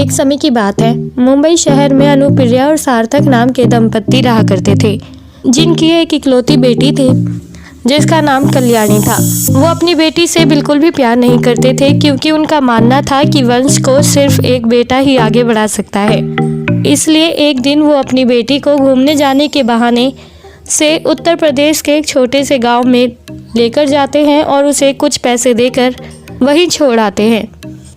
एक समय की बात है। मुंबई शहर में अनुप्रिया और सार्थक नाम के दंपत्ति रहा करते थे, जिनकी एक इकलौती बेटी थी जिसका नाम कल्याणी था। वो अपनी बेटी से बिल्कुल भी प्यार नहीं करते थे, क्योंकि उनका मानना था कि वंश को सिर्फ एक बेटा ही आगे बढ़ा सकता है। इसलिए एक दिन वो अपनी बेटी को घूमने जाने के बहाने से उत्तर प्रदेश के एक छोटे से गांव में लेकर जाते हैं और उसे कुछ पैसे देकर वहीं छोड़ आते हैं।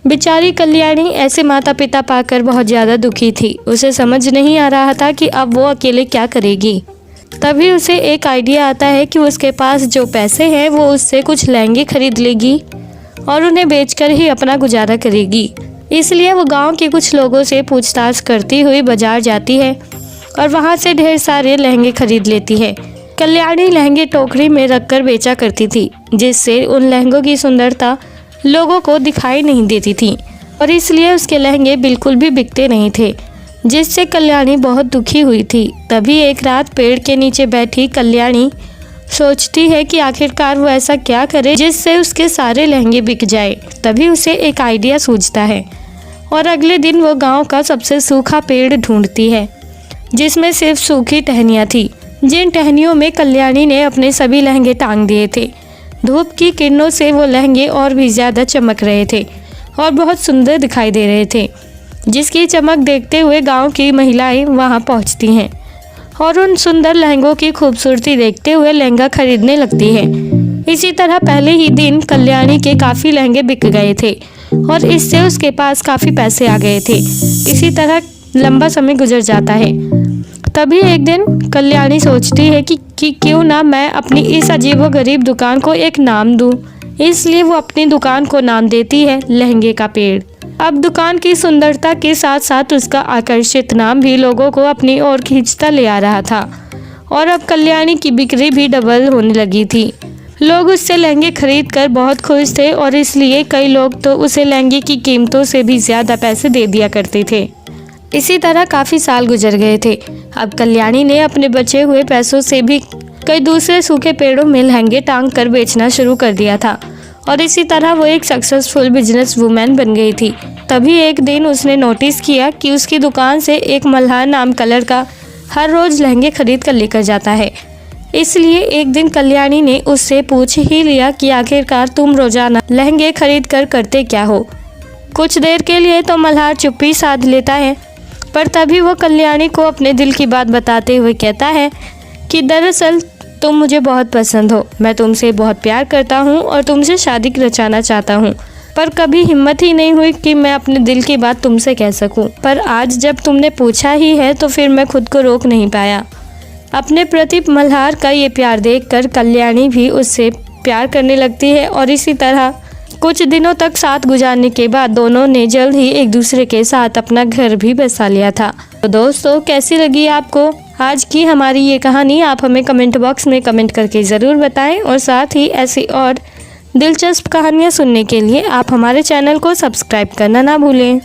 बेचारी कल्याणी ऐसे माता पिता पाकर बहुत ज़्यादा दुखी थी। उसे समझ नहीं आ रहा था कि अब वो अकेले क्या करेगी। तभी उसे एक आइडिया आता है कि उसके पास जो पैसे हैं वो उससे कुछ लहंगे खरीद लेगी और उन्हें बेचकर ही अपना गुजारा करेगी। इसलिए वो गांव के कुछ लोगों से पूछताछ करती हुई बाजार जाती है और वहां से ढेर सारे लहंगे खरीद लेती है। कल्याणी लहंगे टोकरी में रखकर बेचा करती थी, जिससे उन लहंगों की सुंदरता लोगों को दिखाई नहीं देती थी और इसलिए उसके लहंगे बिल्कुल भी बिकते नहीं थे, जिससे कल्याणी बहुत दुखी हुई थी। तभी एक रात पेड़ के नीचे बैठी कल्याणी सोचती है कि आखिरकार वो ऐसा क्या करे जिससे उसके सारे लहंगे बिक जाए। तभी उसे एक आइडिया सूझता है और अगले दिन वो गांव का सबसे सूखा पेड़ ढूंढती है, जिसमें सिर्फ सूखी टहनियाँ थी, जिन टहनियों में कल्याणी ने अपने सभी लहंगे टांग दिए थे। धूप की किरणों से वो लहंगे और भी ज़्यादा चमक रहे थे और बहुत सुंदर दिखाई दे रहे थे, जिसकी चमक देखते हुए गांव की महिलाएं वहां पहुंचती हैं और उन सुंदर लहंगों की खूबसूरती देखते हुए लहंगा खरीदने लगती है। इसी तरह पहले ही दिन कल्याणी के काफ़ी लहंगे बिक गए थे और इससे उसके पास काफ़ी पैसे आ गए थे। इसी तरह लंबा समय गुजर जाता है। तभी एक दिन कल्याणी सोचती है कि क्यों ना मैं अपनी इस अजीबोगरीब दुकान को एक नाम दूं। इसलिए वो अपनी दुकान को नाम देती है लहंगे का पेड़। अब दुकान की सुंदरता के साथ साथ उसका आकर्षित नाम भी लोगों को अपनी ओर खींचता ले आ रहा था और अब कल्याणी की बिक्री भी डबल होने लगी थी। लोग उससे लहंगे खरीद कर बहुत खुश थे और इसलिए कई लोग तो उसे लहंगे की कीमतों से भी ज़्यादा पैसे दे दिया करते थे। इसी तरह काफ़ी साल गुजर गए थे। अब कल्याणी ने अपने बचे हुए पैसों से भी कई दूसरे सूखे पेड़ों में लहंगे टांग कर बेचना शुरू कर दिया था और इसी तरह वो एक सक्सेसफुल बिजनेस वूमेन बन गई थी। तभी एक दिन उसने नोटिस किया कि उसकी दुकान से एक मल्हार नाम का लड़का हर रोज़ लहंगे खरीद कर लेकर जाता है। इसलिए एक दिन कल्याणी ने उससे पूछ ही लिया कि आखिरकार तुम रोज़ाना लहंगे खरीद कर करते क्या हो। कुछ देर के लिए तो मल्हार चुप्पी साध लेता है, पर तभी वो कल्याणी को अपने दिल की बात बताते हुए कहता है कि दरअसल तुम मुझे बहुत पसंद हो, मैं तुमसे बहुत प्यार करता हूँ और तुमसे शादी रचाना चाहता हूँ, पर कभी हिम्मत ही नहीं हुई कि मैं अपने दिल की बात तुमसे कह सकूँ। पर आज जब तुमने पूछा ही है तो फिर मैं खुद को रोक नहीं पाया। अपने प्रति मल्हार का ये प्यार देखकर कल्याणी भी उससे प्यार करने लगती है और इसी तरह कुछ दिनों तक साथ गुजारने के बाद दोनों ने जल्द ही एक दूसरे के साथ अपना घर भी बसा लिया था। तो दोस्तों, कैसी लगी आपको आज की हमारी ये कहानी? आप हमें कमेंट बॉक्स में कमेंट करके ज़रूर बताएं और साथ ही ऐसी और दिलचस्प कहानियाँ सुनने के लिए आप हमारे चैनल को सब्सक्राइब करना ना भूलें।